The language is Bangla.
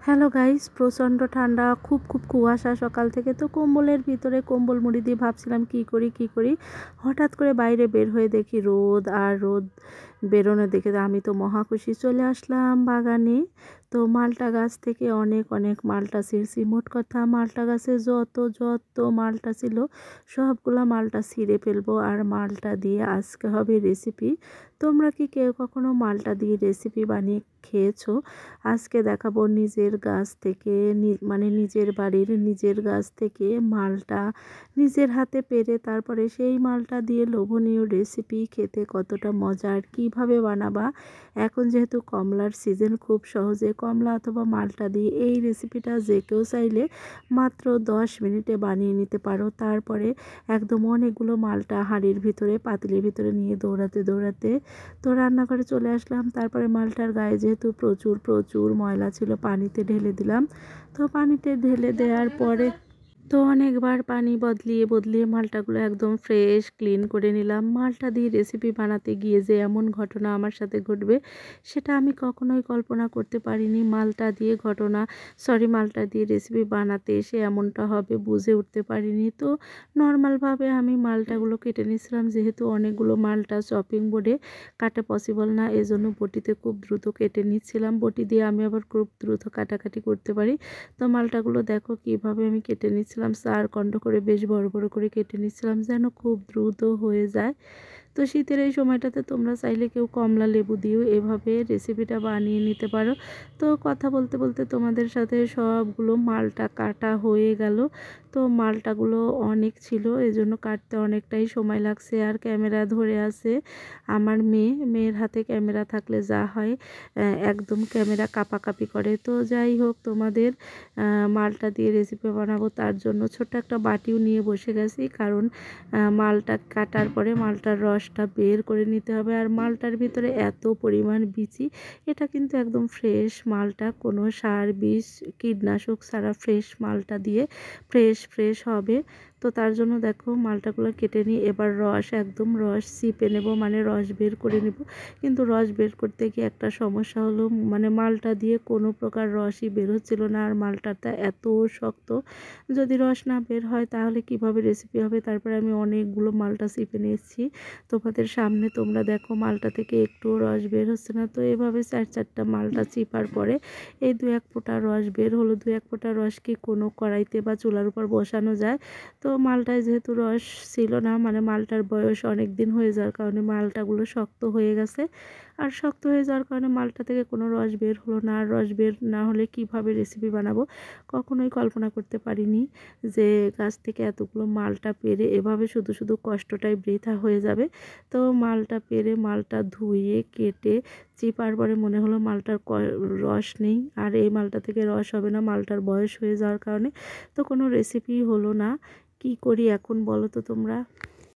হ্যালো গাইস, প্রচণ্ড ঠান্ডা, খুব কুয়াশা সকাল থেকে। তো কম্বলের ভিতরে কম্বল মুড়ি দিয়ে ভাবছিলাম কি করি। হঠাৎ করে বাইরে বের হয়ে দেখি রোদ, আর রোদ বেরোনো দেখে আমি তো মহা খুশি। চলে আসলাম বাগানে। তো মালটা গাছ থেকে অনেক অনেক মালটা ছিঁড়ছি। মোট কথা মালটা গাছে যত মালটা ছিল সবগুলা মালটা ছিঁড়ে ফেলবো, আর মালটা দিয়ে আজকে হবে রেসিপি। তোমরা কি কেউ কখনো মালটা দিয়ে রেসিপি বানিয়ে খেয়েছো? আজকে দেখাবো নিজের গাছ থেকে, মানে নিজের বাড়ির নিজের গাছ থেকে মালটা নিজের হাতে পেরে তারপরে সেই মালটা দিয়ে লোভনীয় রেসিপি খেতে কতটা মজার, কিভাবে বানাবা। এখন যেহেতু কমলার সিজন, খুব সহজে কমলা অথবা মালটা দিয়ে এই রেসিপিটা যে কেউ চাইলে মাত্র 10 মিনিটে বানিয়ে নিতে পারো। তারপরে একদম অনেকগুলো মালটা হাঁড়ির ভিতরে পাতিলের ভিতরে নিয়ে দৌড়াতে তো রান্নাঘরে চলে আসলাম। তারপরে মালটার গায়ে যেহেতু প্রচুর ময়লা ছিল, পানিতে ঢেলে দিলাম। তো পানিতে ঢেলে দেওয়ার পরে তো অনেকবার পানি বদলিয়ে মালটাগুলো একদম ফ্রেশ ক্লিন করে নিলাম। মালটা দিয়ে রেসিপি বানাতে গিয়ে যে এমন ঘটনা আমার সাথে ঘটবে সেটা আমি কখনোই কল্পনা করতে পারিনি। মালটা দিয়ে রেসিপি বানাতে এসে এমনটা হবে বুঝে উঠতে পারিনি। তো নর্মালভাবে আমি মালটাগুলো কেটে নিয়েছিলাম, যেহেতু অনেকগুলো মালটা চপিং বোর্ডে কাটা পসিবল না, এজন্য বটিতে খুব দ্রুত কেটে নিচ্ছিলাম। বটি দিয়ে আমি আবার খুব দ্রুত কাটাকাটি করতে পারি। তো মালটাগুলো দেখো কিভাবে আমি কেটে নিচ্ছিলাম, 4 খণ্ড করে বেশ বড় করে কেটে নিচ্ছিলাম যেন খুব দ্রুত হয়ে যায়। তো শীতের এই সময়টাতে তোমরা চাইলে কেউ কমলা লেবু দিয়েও এভাবে রেসিপিটা বানিয়ে নিতে পারো। তো কথা বলতে বলতে তোমাদের সাথে সবগুলো মালটা কাটা হয়ে গেল। তো মালটাগুলো অনেক ছিল, এজন্য কাটতে অনেকটাই সময় লাগছে। আর ক্যামেরা ধরে আছে আমার মেয়ের হাতে ক্যামেরা থাকলে যা হয়, একদম ক্যামেরা কাঁপাকাঁপি করে। তো যাই হোক, তোমাদের মালটা দিয়ে রেসিপি বানাবো, তার জন্য ছোট্ট একটা বাটিও নিয়ে বসে গেছি, কারণ মালটা কাটার পরে মালটার রসটা বের করে নিতে হবে। আর মালটার ভিতরে এত পরিমাণ বিচি, এটা কিন্তু একদম ফ্রেশ মালটা, কোনো সার বিষ কীটনাশক ছাড়া ফ্রেশ মালটা দিয়ে ফ্রেশ হবে। তো তার জন্য দেখো মালটাগুলো কেটে নিই। এবার একদম রস চিপে নেব, মানে রস বের করে নেব। কিন্তু রস বের করতে গিয়ে একটা সমস্যা হলো, মানে মালটা দিয়ে কোনো প্রকার রসই বের হচ্ছিল না, আর মালটাটা এত শক্ত, যদি রস না বের হয় তাহলে কিভাবে রেসিপি হবে। তারপরে আমি অনেকগুলো মালটা চিপে নিয়েছি তোমাদের সামনে। তোমরা দেখো মালটা থেকে একটু রস বের হচ্ছে না। তো এভাবে 4টা মালটা চিপার পরে এই 2-1 ফোঁটা রস বের হলো। 2-1 ফোঁটা রস কি কোনো কড়াইতে বা চুলার উপর বসানো যায়? তো মালটায় যেহেতু রস ছিল না, মানে মালটার বয়স অনেক দিন হয়ে যাওয়ার কারণে মালটাগুলো শক্ত হয়ে গেছে। আর শক্ত হয়ে যাওয়ার কারণে মালটা থেকে কোনো রস বের হলো না। আর রস বের না হলে কিভাবে রেসিপি বানাবো কখনোই কল্পনা করতে পারিনি যে গাছ থেকে এতগুলো মালটা পেরে এভাবে শুধু কষ্টটাই বৃথা হয়ে যাবে। তো মালটা পেরে মালটা ধুয়ে কেটে চিপার পরে মনে হলো মালটার রস নেই, আর এই মালটা থেকে রস হবে না, মালটার বয়স হয়ে যাওয়ার কারণে। তো কোনো রেসিপি হলো না। কি করি এখন বলো তো তোমরা?